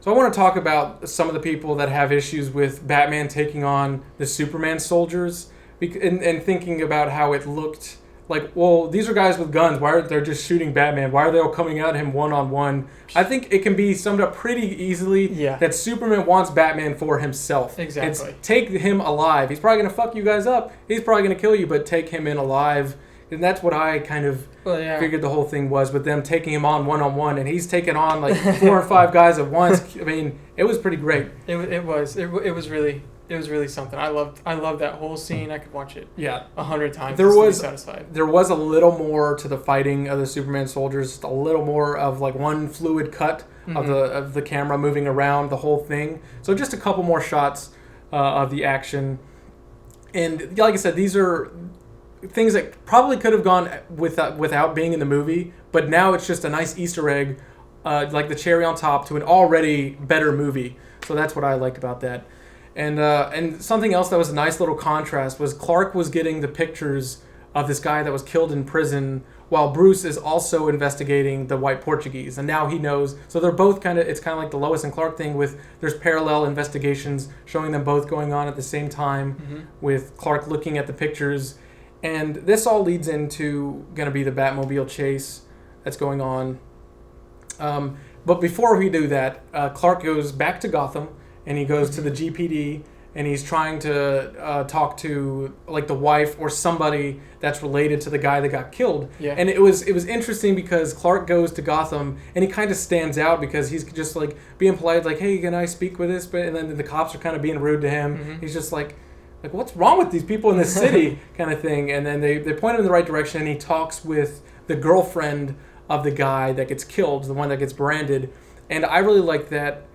So I want to talk about some of the people that have issues with Batman taking on the Superman soldiers, and thinking about how it looked like. Well, these are guys with guns. Why are they just shooting Batman? Why are they all coming at him one on one? I think it can be summed up pretty easily. Yeah. That Superman wants Batman for himself. Exactly. It's take him alive. He's probably gonna fuck you guys up. He's probably gonna kill you, but take him in alive. And that's what I kind of figured the whole thing was, with them taking him on one, and he's taking on like 4 or 5 guys at once. I mean, it was pretty great. It was really something. I loved that whole scene. I could watch it 100 times. There was satisfied. There was a little more to the fighting of the Superman soldiers, just a little more of like one fluid cut of the camera moving around the whole thing. So just a couple more shots of the action, and like I said, these are things that probably could have gone without being in the movie, but now it's just a nice Easter egg, like the cherry on top to an already better movie. So that's what I liked about that. And something else that was a nice little contrast was Clark was getting the pictures of this guy that was killed in prison, while Bruce is also investigating the white Portuguese, and now he knows. So they're both it's kind of like the Lois and Clark thing, with there's parallel investigations showing them both going on at the same time, with Clark looking at the pictures. And this all leads into going to be the Batmobile chase that's going on. But before we do that, Clark goes back to Gotham, and he goes to the GPD, and he's trying to talk to like the wife or somebody that's related to the guy that got killed. Yeah. And it was interesting because Clark goes to Gotham, and he kind of stands out because he's just like being polite, like, hey, can I speak with this? And then the cops are kind of being rude to him. He's just like, what's wrong with these people in this city, kind of thing. And then they point him in the right direction, and he talks with the girlfriend of the guy that gets killed, the one that gets branded. And I really like that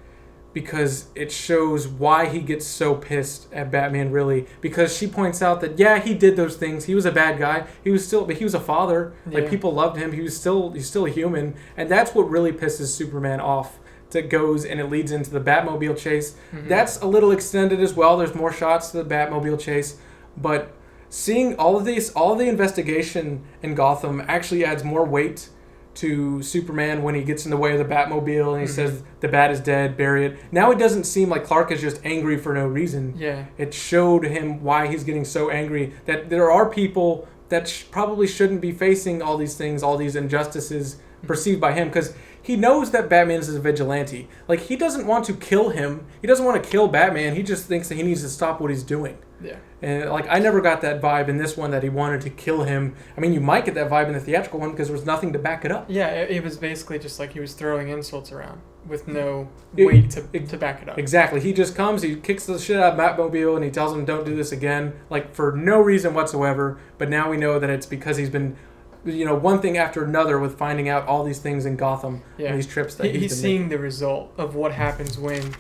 because it shows why he gets so pissed at Batman, really. Because she points out that, yeah, he did those things. He was a bad guy. But he was a father. Yeah. Like, people loved him. He's still a human. And that's what really pisses Superman off. That goes and it leads into the Batmobile chase. That's a little extended as well. There's more shots to the Batmobile chase, but seeing all of the investigation in Gotham actually adds more weight to Superman when he gets in the way of the Batmobile and he says the Bat is dead, bury it. Now it doesn't seem like Clark is just angry for no reason. Yeah. It showed him why he's getting so angry, that there are people that probably shouldn't be facing all these things, all these injustices perceived by him, because he knows that Batman is a vigilante. Like, he doesn't want to kill him. He doesn't want to kill Batman. He just thinks that he needs to stop what he's doing. Yeah. And, like, I never got that vibe in this one that he wanted to kill him. I mean, you might get that vibe in the theatrical one because there was nothing to back it up. Yeah, it was basically just like he was throwing insults around with no weight to back it up. Exactly. He just comes, he kicks the shit out of Batmobile, and he tells him, don't do this again, like, for no reason whatsoever. But now we know that it's because he's been, one thing after another with finding out all these things in Gotham, and these trips that he's seeing the result of what happens when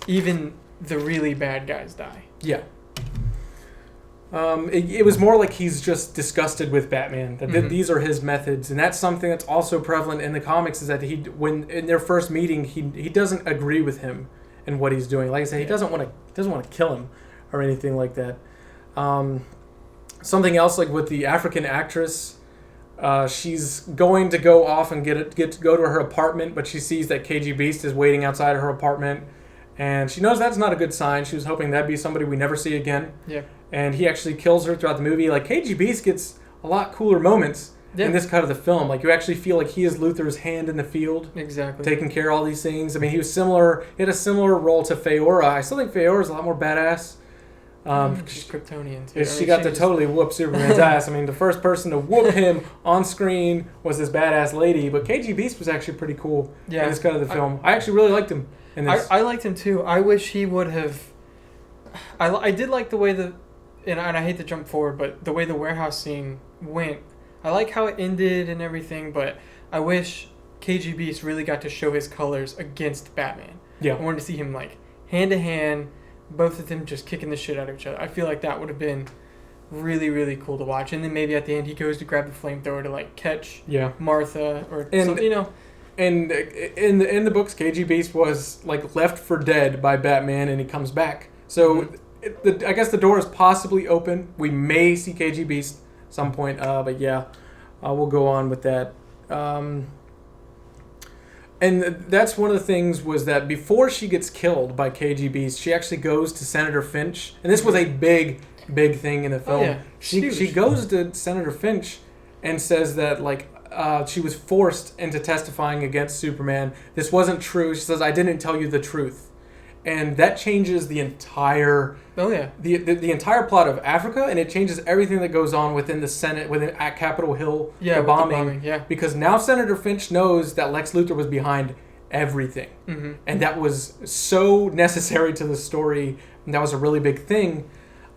even the really bad guys die. Yeah. It was more like he's just disgusted with Batman. That these are his methods, and that's something that's also prevalent in the comics. Is that when in their first meeting, he doesn't agree with him and what he's doing. Like I said, he doesn't want to kill him or anything like that. Something else, like with the African actress. She's going to go off and get to go to her apartment, but she sees that KG Beast is waiting outside of her apartment, and she knows that's not a good sign. She was hoping that'd be somebody we never see again. Yeah. And he actually kills her throughout the movie. Like, KG Beast gets a lot cooler moments in this cut of the film. Like, you actually feel like he is Luthor's hand in the field. Exactly. Taking care of all these things. I mean, he had a similar role to Feora. I still think Feora's a lot more badass. She's Kryptonian too. She got to totally whoop Superman's ass. I mean, the first person to whoop him on screen was this badass lady, but KG Beast was actually pretty cool in this cut of the film. I actually really liked him in this. I liked him too. I wish he would have. I did like the way and I hate to jump forward, but the way the warehouse scene went, I like how it ended and everything, but I wish KG Beast really got to show his colors against Batman. Yeah. I wanted to see him like hand to hand, both of them just kicking the shit out of each other. I feel like that would have been really, really cool to watch. And then maybe at the end he goes to grab the flamethrower to like catch Martha or something, And in the books, KG Beast was like left for dead by Batman, and he comes back. So I guess the door is possibly open. We may see KG Beast at some point, but yeah, we'll go on with that. And that's one of the things was that before she gets killed by KGBs, she actually goes to Senator Finch, and this was a big thing in the film. Oh, yeah. She goes to Senator Finch and says that like she was forced into testifying against Superman. This wasn't true. She says, "I didn't tell you the truth," and that changes the entire the entire plot of Africa, and it changes everything that goes on within the Senate, at Capitol Hill, the bombing. Because now Senator Finch knows that Lex Luthor was behind everything, and that was so necessary to the story. And that was a really big thing.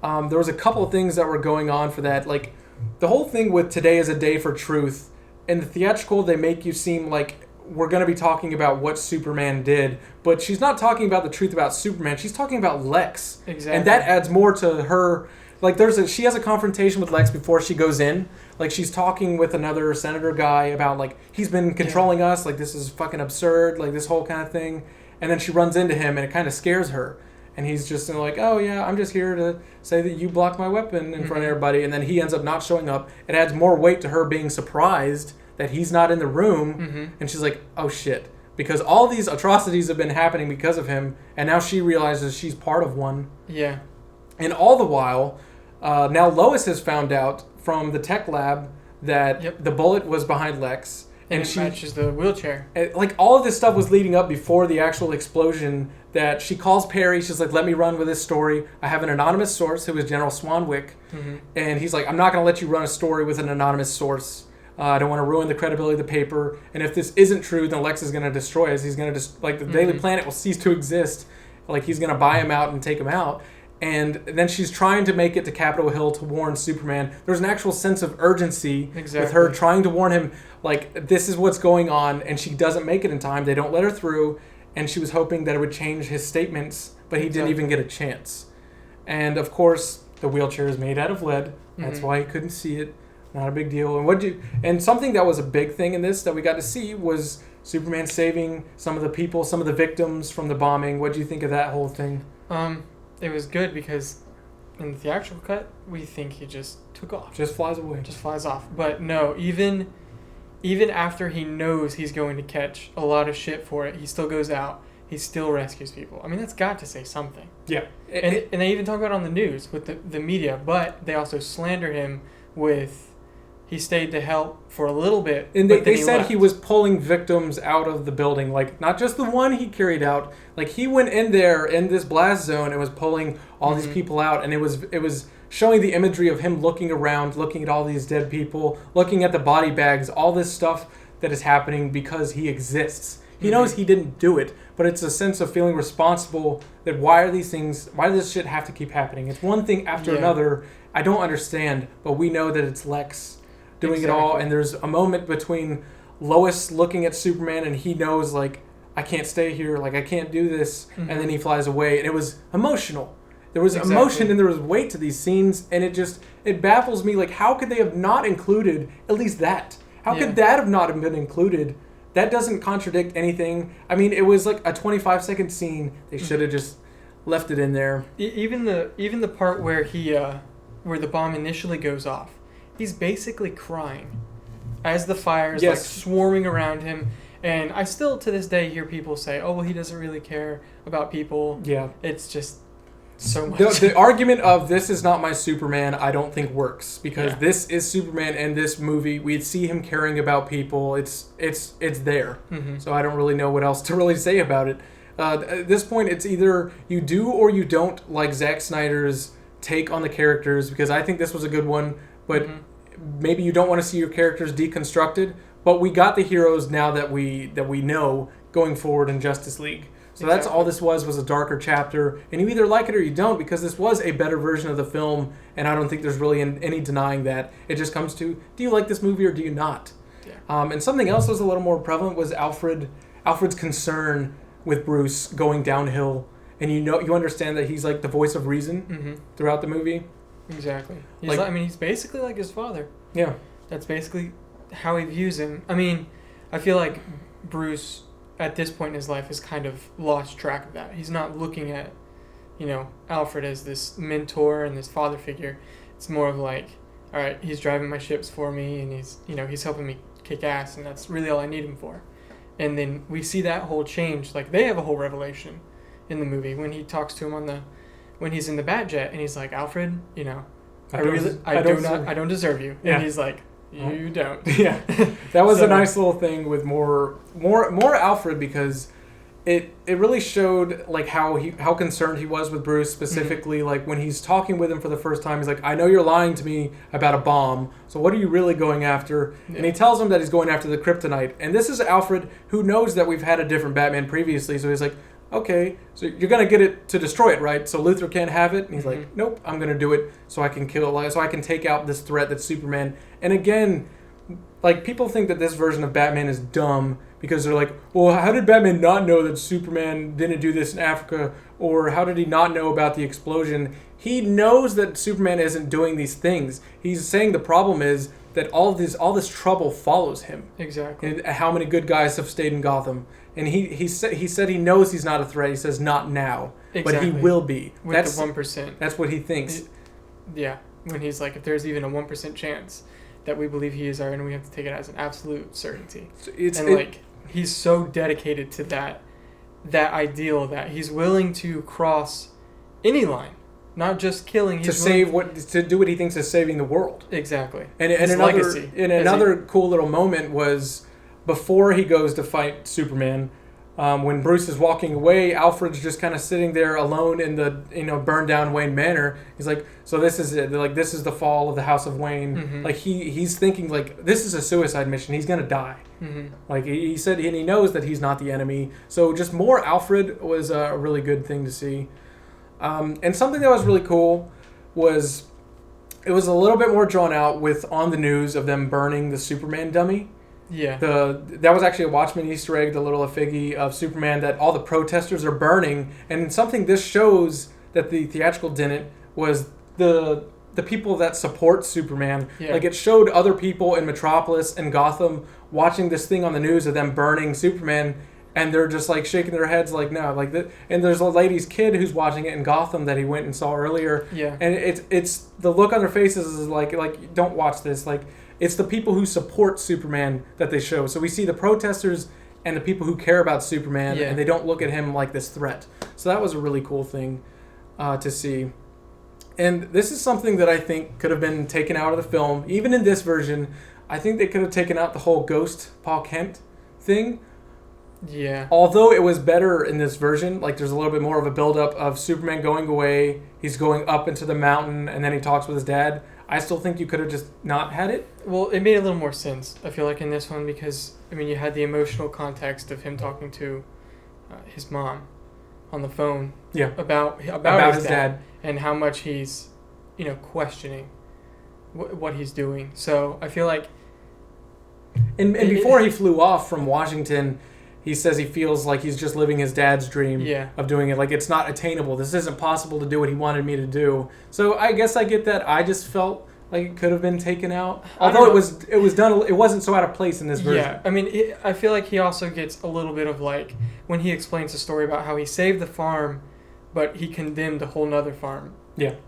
There was a couple of things that were going on for that, like the whole thing with Today is a Day for Truth. In the theatrical, they make you seem like we're going to be talking about what Superman did, but she's not talking about the truth about Superman. She's talking about Lex. Exactly. And that adds more to her. Like she has a confrontation with Lex before she goes in. Like she's talking with another senator guy about like he's been controlling us. Like this is fucking absurd. Like this whole kind of thing. And then she runs into him and it kind of scares her. And he's just like, oh yeah, I'm just here to say that you blocked my weapon in front of everybody. And then he ends up not showing up. It adds more weight to her being surprised that he's not in the room. And she's like, oh shit. Because all these atrocities have been happening because of him. And now she realizes she's part of one. Yeah. And all the while, now Lois has found out from the tech lab that the bullet was behind Lex. And she matches the wheelchair. Like all of this stuff was leading up before the actual explosion. That she calls Perry. She's like, "Let me run with this story. I have an anonymous source who is General Swanwick," and he's like, "I'm not going to let you run a story with an anonymous source. I don't want to ruin the credibility of the paper. And if this isn't true, then Lex is going to destroy us. He's going to just like the Daily Planet will cease to exist. Like he's going to buy him out and take him out." And then she's trying to make it to Capitol Hill to warn Superman. There's an actual sense of urgency with her trying to warn him, like, this is what's going on, and she doesn't make it in time. They don't let her through, and she was hoping that it would change his statements, but he didn't even get a chance. And, of course, the wheelchair is made out of lead. That's why he couldn't see it. Not a big deal. And something that was a big thing in this that we got to see was Superman saving some of the people, some of the victims from the bombing. What do you think of that whole thing? It was good because in the theatrical cut, we think he just took off. Just flies away. Just flies off. But no, even after he knows he's going to catch a lot of shit for it, he still goes out. He still rescues people. I mean, that's got to say something. Yeah. And they even talk about it on the news with the media, but they also slander him with he stayed to help for a little bit. And they said he was pulling victims out of the building, like not just the one he carried out. Like he went in there in this blast zone and was pulling all these people out, and it was showing the imagery of him looking around, looking at all these dead people, looking at the body bags, all this stuff that is happening because he exists. He knows he didn't do it, but it's a sense of feeling responsible that why does this shit have to keep happening? It's one thing after another. I don't understand, but we know that it's Lex doing it all, and there's a moment between Lois looking at Superman and he knows, like, I can't stay here, like, I can't do this, and then he flies away, and it was emotional. There was emotion and there was weight to these scenes, and it baffles me, like, how could they have not included at least that? How could that have not been included? That doesn't contradict anything. I mean, it was like a 25-second scene. They should have just left it in there. Even the part where where the bomb initially goes off, he's basically crying as the fire is like swarming around him. And I still to this day hear people say, "Oh, well, he doesn't really care about people." Yeah, it's just so much. The argument of this is not my Superman, I don't think works because this is Superman in this movie. We'd see him caring about people. It's there. So I don't really know what else to really say about it. At this point, it's either you do or you don't like Zack Snyder's take on the characters, because I think this was a good one, but maybe you don't want to see your characters deconstructed. But we got the heroes now that we know going forward in Justice League. So that's all this was a darker chapter, and you either like it or you don't, because this was a better version of the film, and I don't think there's really any denying that. It just comes to, do you like this movie or do you not? Yeah. And something else that was a little more prevalent was Alfred's concern with Bruce going downhill, and you understand that he's like the voice of reason throughout the movie. Exactly. He's basically like his father. Yeah. That's basically how he views him. I mean, I feel like Bruce at this point in his life has kind of lost track of that. He's not looking at, Alfred as this mentor and this father figure. It's more of like, all right, he's driving my ships for me, and he's helping me kick ass, and that's really all I need him for. And then we see that whole change. Like, they have a whole revelation in the movie when he talks to him when he's in the Batjet, and he's like, Alfred, I don't deserve you. Yeah. And he's like, you don't. Yeah, that was a nice little thing with more Alfred, because it really showed like how concerned he was with Bruce specifically. Mm-hmm. Like when he's talking with him for the first time, he's like, I know you're lying to me about a bomb, so what are you really going after? Yeah. And he tells him that he's going after the kryptonite. And this is Alfred, who knows that we've had a different Batman previously, so he's like, okay, so you're gonna get it to destroy it, right? So Luthor can't have it. And he's like, nope, I'm gonna do it so I can so I can take out this threat that's Superman. And again, like, people think that this version of Batman is dumb because they're like, well, how did Batman not know that Superman didn't do this in Africa? Or how did he not know about the explosion? He knows that Superman isn't doing these things. He's saying the problem is that all this trouble follows him. Exactly. And how many good guys have stayed in Gotham? And he said he knows he's not a threat. He says not now, exactly. But he will be. With the 1%. That's what he thinks. Yeah, when he's like, if there's even a 1% chance that we believe he is our enemy, we have to take it as an absolute certainty. He's so dedicated to that ideal that he's willing to cross any line, not just killing. To do what he thinks is saving the world. Exactly. And another cool little moment was before he goes to fight Superman. When Bruce is walking away, Alfred's just kind of sitting there alone in the burned down Wayne Manor. He's like, so this is it. Like, this is the fall of the House of Wayne. Mm-hmm. Like he's thinking like, this is a suicide mission. He's gonna die. Mm-hmm. Like he said, and he knows that he's not the enemy. So just more Alfred was a really good thing to see. And something that was really cool was it was a little bit more drawn out with on the news of them burning the Superman dummy. Yeah. That was actually a Watchmen Easter egg, the little effigy of Superman that all the protesters are burning, and something this shows that the theatrical didn't was the people that support Superman. Yeah. Like, it showed other people in Metropolis and Gotham watching this thing on the news of them burning Superman, and they're just like shaking their heads like, no, like that. And there's a lady's kid who's watching it in Gotham that he went and saw earlier. Yeah. And it's the look on their faces is like don't watch this. Like, it's the people who support Superman that they show. So we see the protesters and the people who care about Superman, and they don't look at him like this threat. So that was a really cool thing to see. And this is something that I think could have been taken out of the film. Even in this version, I think they could have taken out the whole ghost Paul Kent thing. Yeah. Although it was better in this version, like there's a little bit more of a build-up of Superman going away, he's going up into the mountain, and then he talks with his dad. I still think you could have just not had it. Well, it made a little more sense, I feel like, in this one, because, I mean, you had the emotional context of him talking to his mom on the phone. Yeah. About his dad and how much he's, questioning what he's doing. So I feel like... And before he flew off from Washington, he says he feels like he's just living his dad's dream of doing it. Like, it's not attainable. This isn't possible to do what he wanted me to do. So I guess I get that. I just felt like it could have been taken out. Although it was done, it wasn't so out of place in this version. Yeah, I mean, I feel like he also gets a little bit of, like, when he explains the story about how he saved the farm, but he condemned a whole nother farm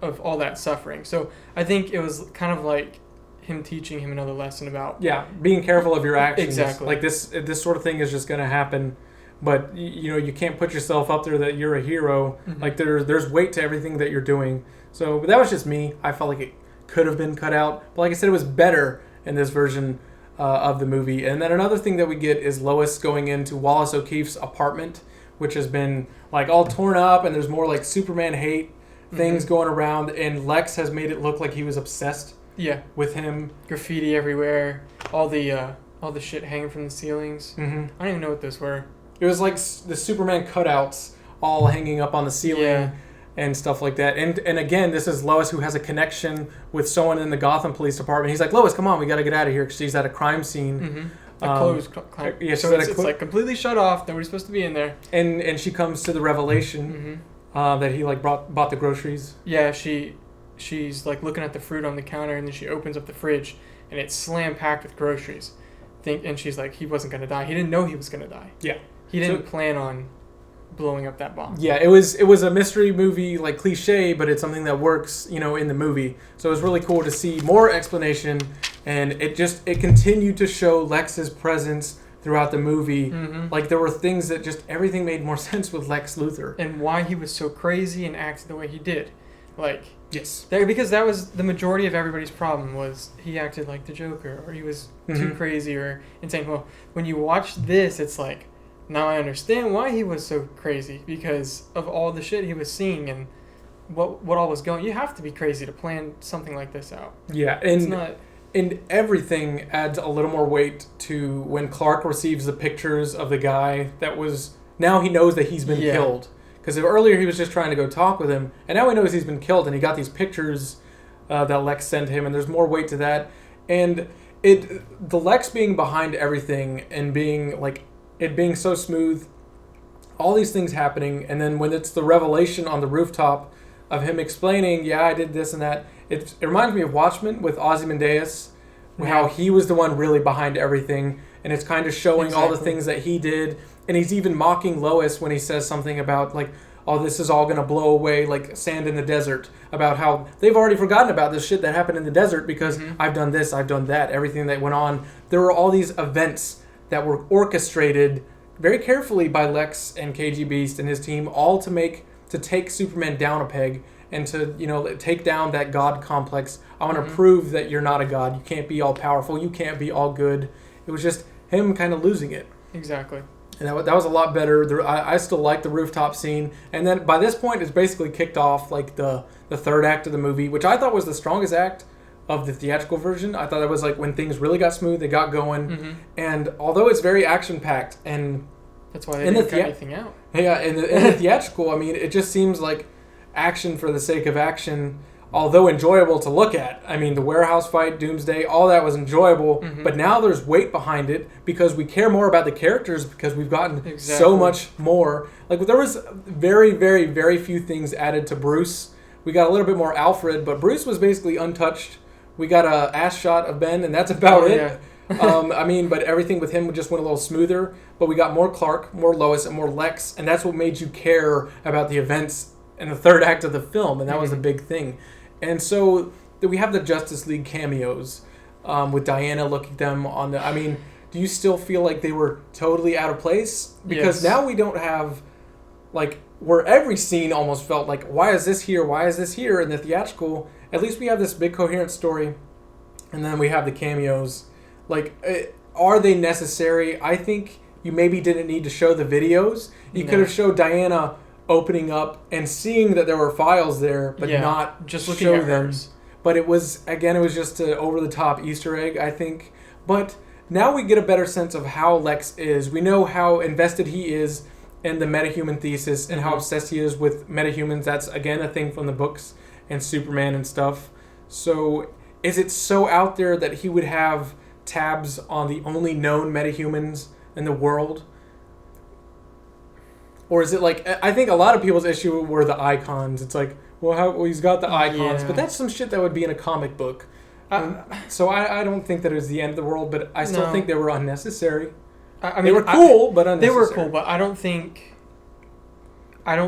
of all that suffering. So I think it was kind of like him teaching him another lesson about being careful of your actions. Exactly. Like this sort of thing is just going to happen, but you can't put yourself up there that you're a hero. Mm-hmm. Like there's weight to everything that you're doing. So but that was just me. I felt like it could have been cut out, but like I said, it was better in this version of the movie. And then another thing that we get is Lois going into Wallace O'Keefe's apartment, which has been like all torn up, and there's more like Superman hate things going around, and Lex has made it look like he was obsessed. Yeah, with him, graffiti everywhere, all the shit hanging from the ceilings. Mm-hmm. I don't even know what those were. It was like the Superman cutouts all hanging up on the ceiling and stuff like that. And again, this is Lois who has a connection with someone in the Gotham Police Department. He's like, Lois, come on, we got to get out of here because she's at a crime scene. Mm-hmm. A closed crime. Yeah, so it's like completely shut off. Nobody's supposed to be in there. And she comes to the revelation that he like bought the groceries. Yeah, She's like looking at the fruit on the counter, and then she opens up the fridge, and it's slam packed with groceries. And she's like, he wasn't gonna die. He didn't know he was gonna die. Yeah, he didn't plan on blowing up that bomb. Yeah, it was a mystery movie, like cliche, but it's something that works, in the movie. So it was really cool to see more explanation, and it continued to show Lex's presence throughout the movie. Mm-hmm. Like, there were things that just everything made more sense with Lex Luthor. And why he was so crazy and acted the way he did. Like, Yes. because that was the majority of everybody's problem, was he acted like the Joker, or he was too crazy or insane. Well, when you watch this, it's like, now I understand why he was so crazy, because of all the shit he was seeing and what all was going. You have to be crazy to plan something like this out. Yeah, It's and not. and everything adds a little more weight to when Clark receives the pictures of the guy that was. Now he knows that he's been killed. Because earlier he was just trying to go talk with him, and now he knows he's been killed, and he got these pictures that Lex sent him, and there's more weight to that. And the Lex being behind everything and being like it being so smooth, all these things happening, and then when it's the revelation on the rooftop of him explaining, yeah, I did this and that. It reminds me of Watchmen with Ozymandias, how he was the one really behind everything, and it's kind of showing all the things that he did. And he's even mocking Lois when he says something about, like, oh, this is all going to blow away like sand in the desert, about how they've already forgotten about this shit that happened in the desert because I've done this, I've done that, everything that went on. There were all these events that were orchestrated very carefully by Lex and KG Beast and his team, all to take Superman down a peg and to, take down that God complex. I want to prove that you're not a god. You can't be all powerful. You can't be all good. It was just him kind of losing it. Exactly. And that was a lot better. I still like the rooftop scene. And then by this point, it's basically kicked off like the third act of the movie, which I thought was the strongest act of the theatrical version. I thought it was like when things really got smooth, they got going. And although it's very action-packed, and that's why they didn't cut anything out. Yeah, in the theatrical, I mean, it just seems like action for the sake of action, although enjoyable to look at. I mean, the warehouse fight, Doomsday, all that was enjoyable, but now there's weight behind it because we care more about the characters because we've gotten so much more. Like, there was very, very, very few things added to Bruce. We got a little bit more Alfred, but Bruce was basically untouched. We got a ass shot of Ben, and that's about it. Yeah. But everything with him just went a little smoother. But we got more Clark, more Lois, and more Lex, and that's what made you care about the events in the third act of the film, and that was a big thing. And so we have the Justice League cameos with Diana looking at them on the... I mean, do you still feel like they were totally out of place? Because now we don't have, like, where every scene almost felt like, why is this here? Why is this here? In the theatrical, at least we have this big coherent story, and then we have the cameos. Like, are they necessary? I think you maybe didn't need to show the videos. You could have showed Diana opening up and seeing that there were files there, but not just looking at them. But it was just an over-the-top Easter egg, I think. But now we get a better sense of how Lex is. We know how invested he is in the metahuman thesis and how obsessed he is with metahumans. That's, again, a thing from the books and Superman and stuff. So is it so out there that he would have tabs on the only known metahumans in the world? Or is it like, I think a lot of people's issue were the icons. It's like, well, he's got the icons, but that's some shit that would be in a comic book. So I don't think that it was the end of the world, but I still think they were unnecessary. I mean, they were cool, but unnecessary. They were cool, but I don't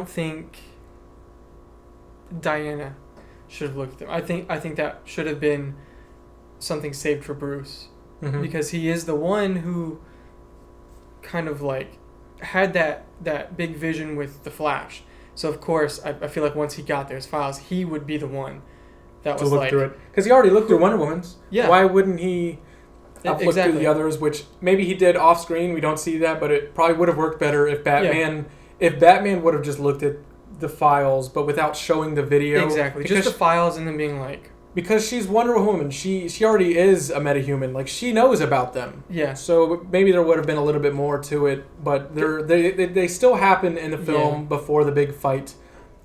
think Diana should have looked at them. I think that should have been something saved for Bruce. Because he is the one who kind of like had that big vision with the Flash. So of course, I feel like once he got those files, he would be the one that was look through it. Because he already looked through Wonder Woman's. Yeah. Why wouldn't he look through the others? Which maybe he did off screen. We don't see that, but it probably would have worked better if Batman would have just looked at the files, but without showing the video. Exactly. Just the files and then being like. Because she's Wonder Woman, she already is a metahuman. Like, she knows about them. Yeah. So maybe there would have been a little bit more to it, but they still happen in the film before the big fight.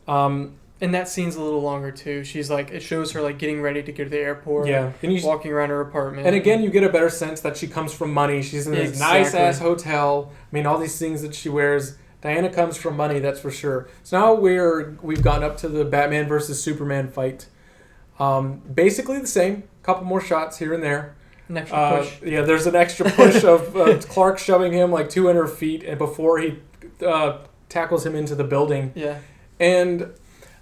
And that scene's a little longer too. She's like, it shows her like getting ready to go to the airport. Yeah. And walking around her apartment. And again, you get a better sense that she comes from money. She's in this nice ass hotel. I mean, all these things that she wears. Diana comes from money, that's for sure. So now we've gotten up to the Batman versus Superman fight. Basically the same. Couple more shots here and there. An extra push. There's an extra push of Clark shoving him like 200 feet and before he tackles him into the building. Yeah. And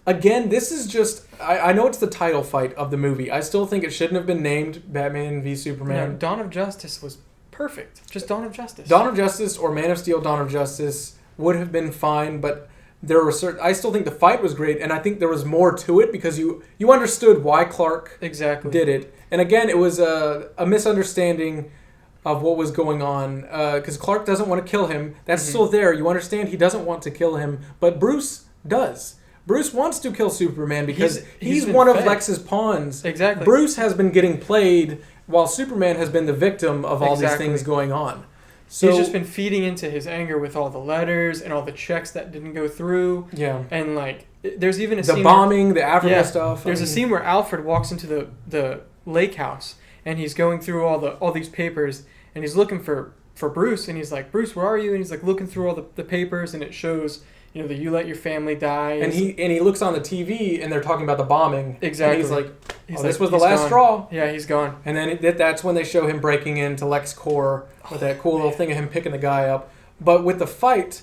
again, this is just... I know it's the title fight of the movie. I still think it shouldn't have been named Batman v Superman. No, Dawn of Justice was perfect. Just Dawn of Justice. Dawn of Justice or Man of Steel Dawn of Justice would have been fine, but there were certain... I still think the fight was great, and I think there was more to it because you understood why Clark did it. And again, it was a misunderstanding of what was going on because Clark doesn't want to kill him. That's still there. You understand he doesn't want to kill him, but Bruce does. Bruce wants to kill Superman because he's one of Lex's pawns. Exactly. Bruce has been getting played while Superman has been the victim of all these things going on. So he's just been feeding into his anger with all the letters and all the checks that didn't go through. Yeah. And like, there's even a the scene bombing, the Africa stuff. There's a scene where Alfred walks into the lake house and he's going through all these papers and he's looking for Bruce and he's like, Bruce, where are you? And he's like looking through all the papers and it shows, you know, that you let your family die. And he looks on the TV and they're talking about the bombing. Exactly. And he's like, this was the last straw. Yeah, he's gone. And then that's when they show him breaking into LexCorp with that cool little thing of him picking the guy up. But with the fight,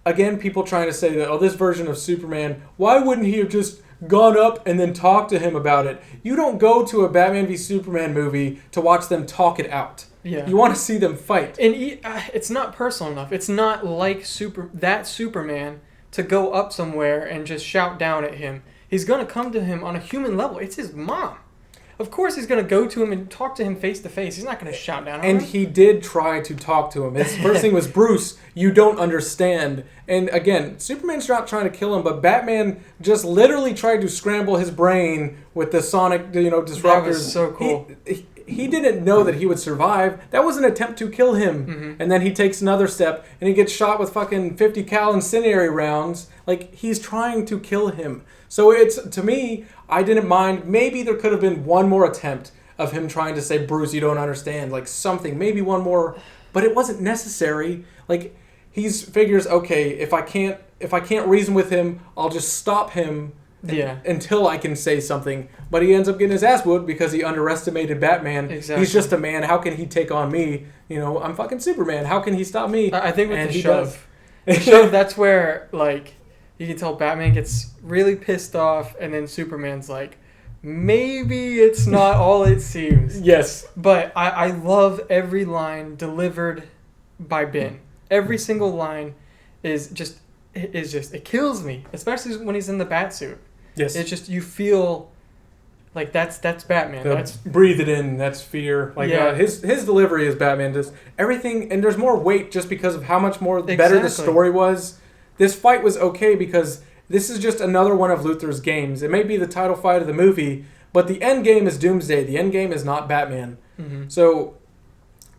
again, people trying to say that, this version of Superman, why wouldn't he have just gone up and then talked to him about it? You don't go to a Batman v Superman movie to watch them talk it out. Yeah. You want to see them fight. And it's not personal enough. It's not like that Superman to go up somewhere and just shout down at him. He's going to come to him on a human level. It's his mom. Of course he's going to go to him and talk to him face to face. He's not going to shout down at him. And he did try to talk to him. His first thing was, Bruce, you don't understand. And again, Superman's not trying to kill him, but Batman just literally tried to scramble his brain with the sonic, disruptors. That was so cool. He didn't know that he would survive. That was an attempt to kill him. Mm-hmm. And then he takes another step and he gets shot with fucking 50 cal incendiary rounds. Like, he's trying to kill him. So to me, I didn't mind. Maybe there could have been one more attempt of him trying to say, Bruce, you don't understand. Like something, maybe one more, but it wasn't necessary. Like, he figures, okay, if I can't reason with him, I'll just stop him. Yeah. Until I can say something. But he ends up getting his ass whooped because he underestimated Batman. Exactly. He's just a man. How can he take on me? I'm fucking Superman. How can he stop me? I think with the shove. The shove, that's where, like, you can tell Batman gets really pissed off and then Superman's like, maybe it's not all it seems. Yes. But I love every line delivered by Ben. Every single line is just, it kills me. Especially when he's in the Batsuit. Yes. It's just, you feel like that's Batman. That's breathe it in. That's fear. Like his delivery as Batman does everything, and there's more weight just because of how much more better the story was. This fight was okay because this is just another one of Luthor's games. It may be the title fight of the movie, but the end game is Doomsday. The end game is not Batman. Mm-hmm. So,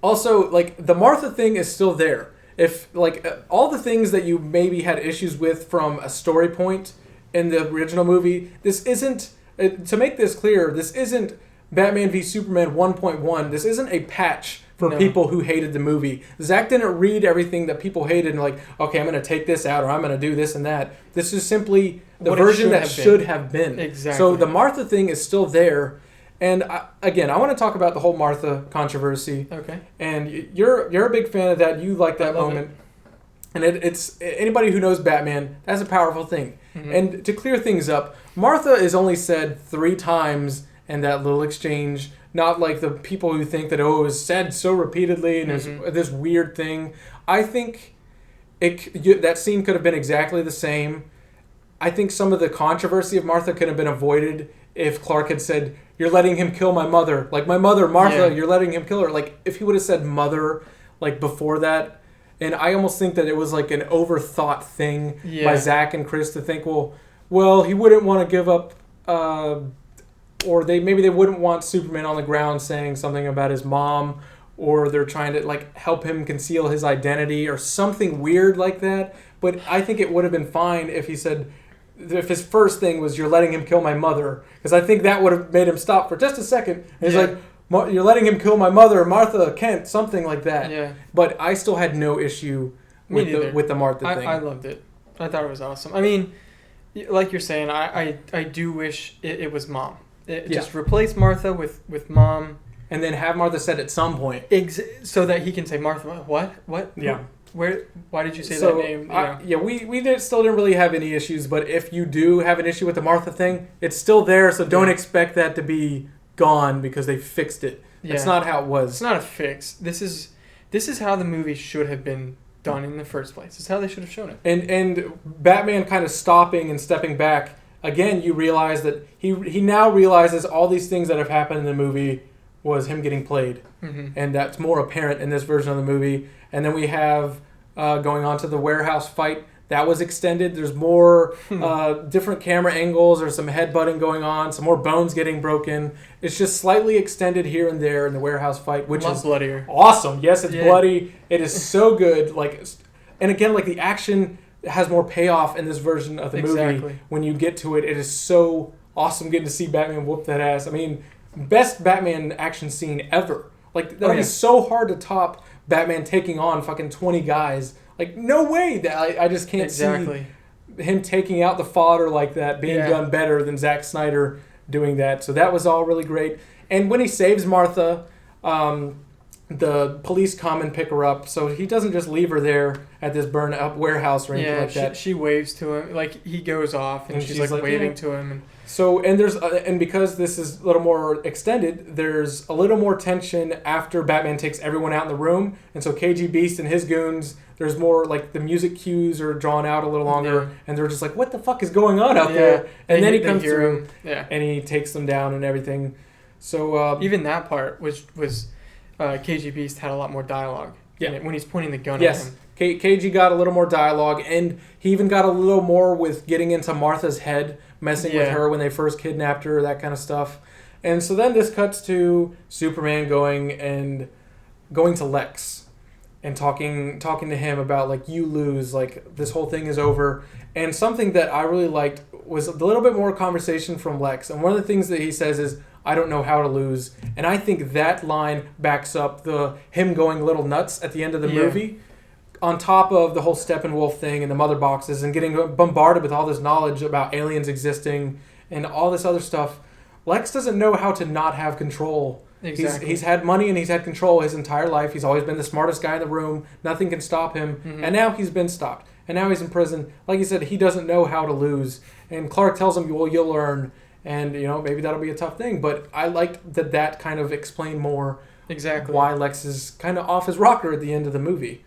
also, like, the Martha thing is still there. If, like, all the things that you maybe had issues with from a story point in the original movie, this isn't, to make this clear, this isn't Batman v Superman 1.1. This isn't a patch for people who hated the movie. Zack didn't read everything that people hated and like, okay, I'm going to take this out or I'm going to do this and that. This is simply the version that should have been. Exactly. So the Martha thing is still there. And I want to talk about the whole Martha controversy. Okay. And you're a big fan of that. You like that moment. And it's anybody who knows Batman, that's a powerful thing. Mm-hmm. And to clear things up, Martha is only said 3 times in that little exchange. Not like the people who think that, it was said so repeatedly and there's this weird thing. I think that scene could have been exactly the same. I think some of the controversy of Martha could have been avoided if Clark had said, you're letting him kill my mother. Like, my mother, Martha, you're letting him kill her. Like, if he would have said mother, like, before that. And I almost think that it was like an overthought thing by Zack and Chris to think, well, he wouldn't want to give up... or maybe they wouldn't want Superman on the ground saying something about his mom, or they're trying to like help him conceal his identity or something weird like that. But I think it would have been fine if he said, if his first thing was, you're letting him kill my mother, because I think that would have made him stop for just a second. And he's like, you're letting him kill my mother, Martha Kent, something like that. Yeah. But I still had no issue with the Martha thing. I loved it. I thought it was awesome. I mean, like you're saying, I do wish it was Mom. Just replace Martha with Mom. And then have Martha said at some point. So that he can say, Martha, what? Yeah. Why did you say that name? We still didn't really have any issues, but if you do have an issue with the Martha thing, it's still there, so don't expect that to be gone because they fixed it. That's not how it was. It's not a fix. This is this is how the movie should have been done in the first place. This is how they should have shown it. And Batman kind of stopping and stepping back. Again, you realize that he now realizes all these things that have happened in the movie was him getting played. Mm-hmm. And that's more apparent in this version of the movie. And then we have going on to the warehouse fight. That was extended. There's more different camera angles. There's some headbutting going on. Some more bones getting broken. It's just slightly extended here and there in the warehouse fight, which is bloodier. Awesome. Yes, it's bloody. It is so good. And again, the action has more payoff in this version of the movie. When you get to it, it is so awesome getting to see Batman whoop that ass. I mean, best Batman action scene ever. That'd be so hard to top Batman taking on fucking 20 guys. No way that I just can't see him taking out the fodder like that being done better than Zack Snyder doing that. So that was all really great. And when he saves Martha, the police come and pick her up. So he doesn't just leave her there at this burned up warehouse or anything like that. She waves to him. He goes off and she's waving to him. And because this is a little more extended, there's a little more tension after Batman takes everyone out in the room. And so KG Beast and his goons, there's more the music cues are drawn out a little longer. And they're just what the fuck is going on out there? And then he comes through and he takes them down and everything. So even that part was KG Beast had a lot more dialogue. Yeah. When he's pointing the gun at him. KG got a little more dialogue, and he even got a little more with getting into Martha's head, messing with her when they first kidnapped her, that kind of stuff. And so then this cuts to Superman going to Lex and talking to him about you lose, this whole thing is over. And something that I really liked was a little bit more conversation from Lex. And one of the things that he says is, I don't know how to lose. And I think that line backs up him going a little nuts at the end of the movie. On top of the whole Steppenwolf thing and the mother boxes and getting bombarded with all this knowledge about aliens existing and all this other stuff, Lex doesn't know how to not have control. Exactly. He's had money and he's had control his entire life. He's always been the smartest guy in the room. Nothing can stop him. Mm-hmm. And now he's been stopped. And now he's in prison. Like you said, he doesn't know how to lose. And Clark tells him, well, you'll learn. And, maybe that'll be a tough thing. But I liked that kind of explained more why Lex is kind of off his rocker at the end of the movie.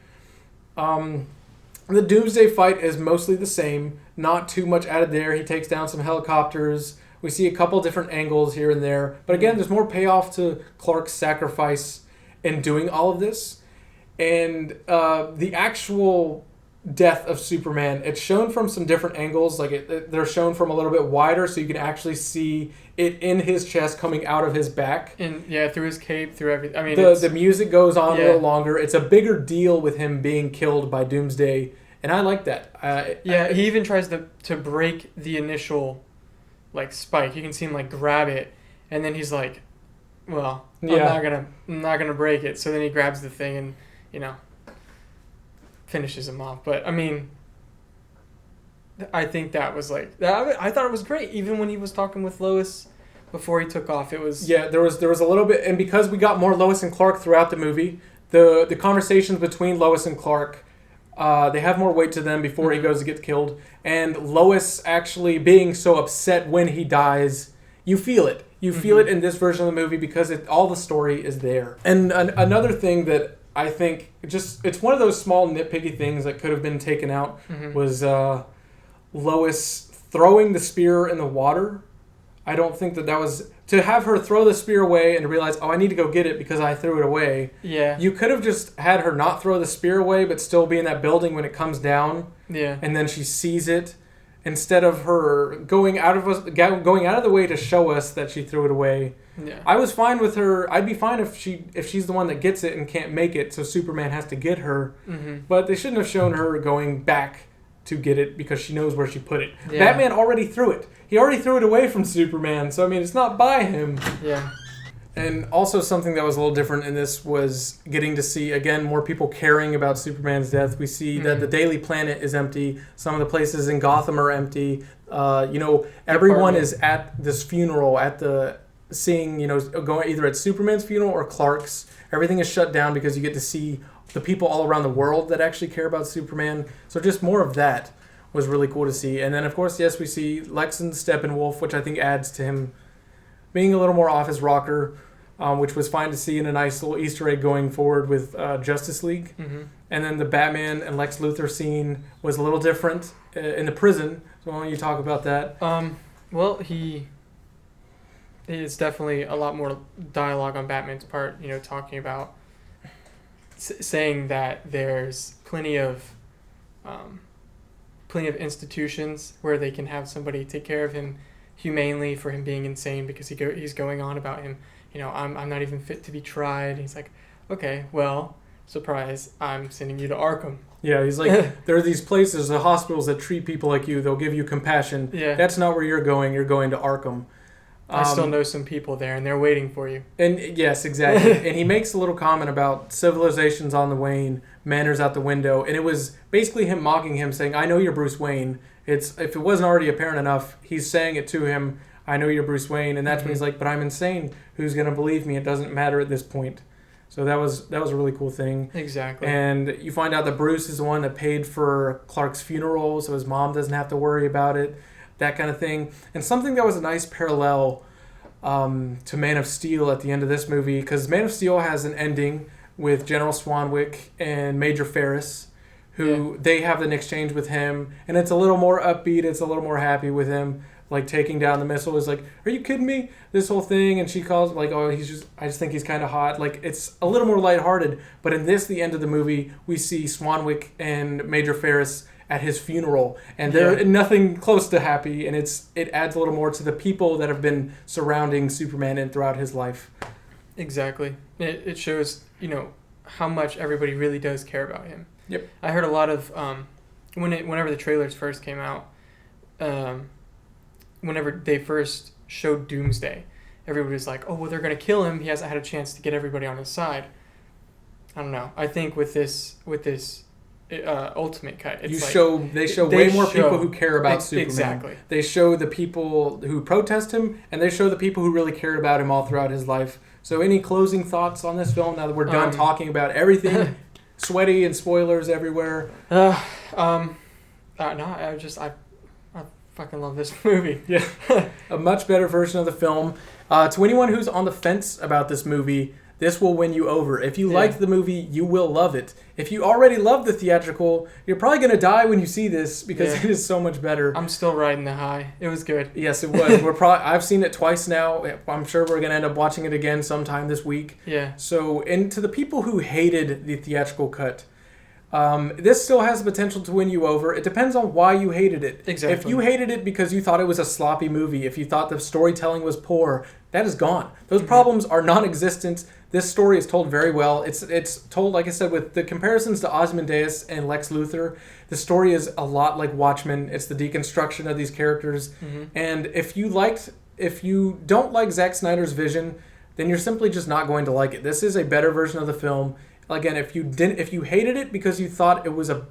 The Doomsday fight is mostly the same. Not too much added there. He takes down some helicopters. We see a couple different angles here and there. But again, there's more payoff to Clark's sacrifice in doing all of this. And the actual death of Superman, it's shown from some different angles. They're shown from a little bit wider, so you can actually see it in his chest coming out of his back. And through his cape, through everything. I mean, the music goes on a little longer. It's a bigger deal with him being killed by Doomsday, and I like that. He even tries to break the initial spike. You can see him grab it, and then he's like, "Well, I'm not gonna break it." So then he grabs the thing and finishes him off. But I mean, I think that was I thought it was great. Even when he was talking with Lois before he took off, it was there was a little bit, and because we got more Lois and Clark throughout the movie, the conversations between Lois and Clark, they have more weight to them before he goes to get killed. And Lois actually being so upset when he dies, you feel it. You feel it in this version of the movie because all the story is there. And another thing that I think it's one of those small nitpicky things that could have been taken out was Lois throwing the spear in the water. I don't think that was to have her throw the spear away and to realize, I need to go get it because I threw it away. Yeah. You could have just had her not throw the spear away but still be in that building when it comes down. Yeah. And then she sees it instead of her going out of the way to show us that she threw it away. Yeah. I was fine with her. I'd be fine if she's the one that gets it and can't make it, so Superman has to get her. Mm-hmm. But they shouldn't have shown her going back to get it because she knows where she put it. Yeah. Batman already threw it. He already threw it away from Superman, so I mean, it's not by him. Yeah. And also something that was a little different in this was getting to see, again, more people caring about Superman's death. We see that the Daily Planet is empty. Some of the places in Gotham are empty. Everyone is at this funeral, going either at Superman's funeral or Clark's. Everything is shut down because you get to see the people all around the world that actually care about Superman. So just more of that was really cool to see. And then, of course, yes, we see Lex and Steppenwolf, which I think adds to him being a little more off his rocker. which was fine to see, and a nice little Easter egg going forward with Justice League. Mm-hmm. And then the Batman and Lex Luthor scene was a little different in the prison. So why don't you talk about that? Well, it's definitely a lot more dialogue on Batman's part, talking about saying that there's plenty of institutions where they can have somebody take care of him humanely for him being insane, because he's going on about him, I'm not even fit to be tried. And he's like, okay, well, surprise, I'm sending you to Arkham. Yeah, he's like, there are these places, the hospitals that treat people like you. They'll give you compassion. Yeah. That's not where you're going. You're going to Arkham. I still know some people there, and they're waiting for you. And yes, exactly. And he makes a little comment about civilization's on the wane, manners out the window. And it was basically him mocking him, saying, I know you're Bruce Wayne. If it wasn't already apparent enough, he's saying it to him, I know you're Bruce Wayne. And that's when he's like, but I'm insane. Who's going to believe me? It doesn't matter at this point. So that was a really cool thing. Exactly. And you find out that Bruce is the one that paid for Clark's funeral, so his mom doesn't have to worry about it, that kind of thing. And something that was a nice parallel to Man of Steel at the end of this movie, because Man of Steel has an ending with General Swanwick and Major Ferris, who they have an exchange with him, and it's a little more upbeat, it's a little more happy with him, like taking down the missile. Is like, are you kidding me? This whole thing, and she calls like, oh, I just think he's kind of hot. Like, it's a little more lighthearted. But in the end of the movie, we see Swanwick and Major Ferris at his funeral, and they're nothing close to happy. And it adds a little more to the people that have been surrounding Superman and throughout his life. Exactly. It shows how much everybody really does care about him. Yep. I heard a lot of whenever the trailers first came out. Whenever they first showed Doomsday, everybody was like, oh, well, they're going to kill him. He hasn't had a chance to get everybody on his side. I don't know. I think with this Ultimate Cut, it's they show way more people who care about Superman. Exactly. They show the people who protest him, and they show the people who really cared about him all throughout his life. So any closing thoughts on this film now that we're done talking about everything? Sweaty and spoilers everywhere. No, I fucking love this movie. Yeah. A much better version of the film. To anyone who's on the fence about this movie, this will win you over. If you liked the movie, you will love it. If you already love the theatrical, you're probably going to die when you see this because it is so much better. I'm still riding the high. It was good. Yes, it was. I've seen it twice now. I'm sure we're going to end up watching it again sometime this week. Yeah. So, and to the people who hated the theatrical cut, this still has the potential to win you over. It depends on why you hated it. Exactly. If you hated it because you thought it was a sloppy movie, if you thought the storytelling was poor, that is gone. Those problems are non-existent. This story is told very well. It's told, like I said, with the comparisons to Ozymandias and Lex Luthor. The story is a lot like Watchmen. It's the deconstruction of these characters. Mm-hmm. And if you don't like Zack Snyder's vision, then you're simply just not going to like it. This is a better version of the film. Again, if you hated it because you thought it was a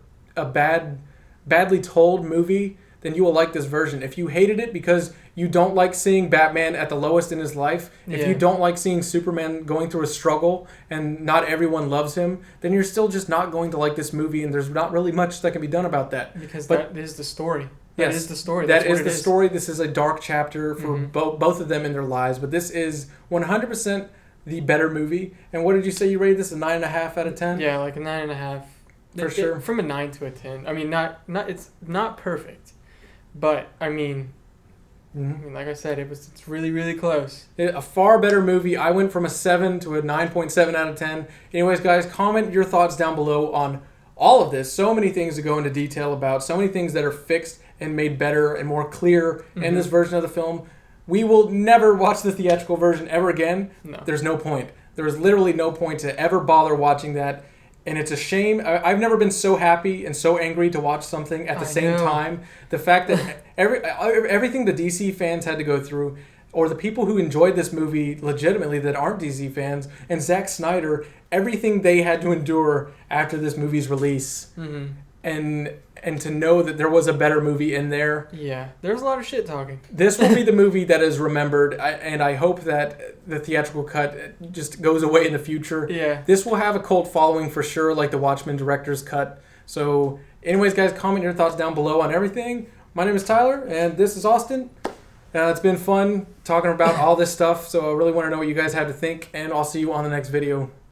badly told movie, then you will like this version. If you hated it because you don't like seeing Batman at the lowest in his life, if you don't like seeing Superman going through a struggle and not everyone loves him, then you're still just not going to like this movie, and there's not really much that can be done about that. Because that is the story. That is the story. That is the story. This is a dark chapter for both of them in their lives, but this is 100% the better movie. And what did you say you rated this? A 9.5 out of 10? Yeah, like a 9.5. For sure. From a 9 to a 10. I mean, it's not perfect, but I mean, like I said, it's really, really close. A far better movie. I went from a 7 to a 9.7 out of 10. Anyways, guys, comment your thoughts down below on all of this. So many things to go into detail about. So many things that are fixed and made better and more clear in this version of the film. We will never watch the theatrical version ever again. No. There's no point. There's literally no point to ever bother watching that. And it's a shame. I've never been so happy and so angry to watch something at the same time. The fact that everything the DC fans had to go through, or the people who enjoyed this movie legitimately that aren't DC fans, and Zack Snyder, everything they had to endure after this movie's release. And to know that there was a better movie in there. Yeah, there's a lot of shit talking. This will be the movie that is remembered, and I hope that the theatrical cut just goes away in the future. Yeah. This will have a cult following for sure, like the Watchmen director's cut. So anyways, guys, comment your thoughts down below on everything. My name is Tyler, and this is Austin. It's been fun talking about all this stuff. So I really want to know what you guys have to think, and I'll see you on the next video.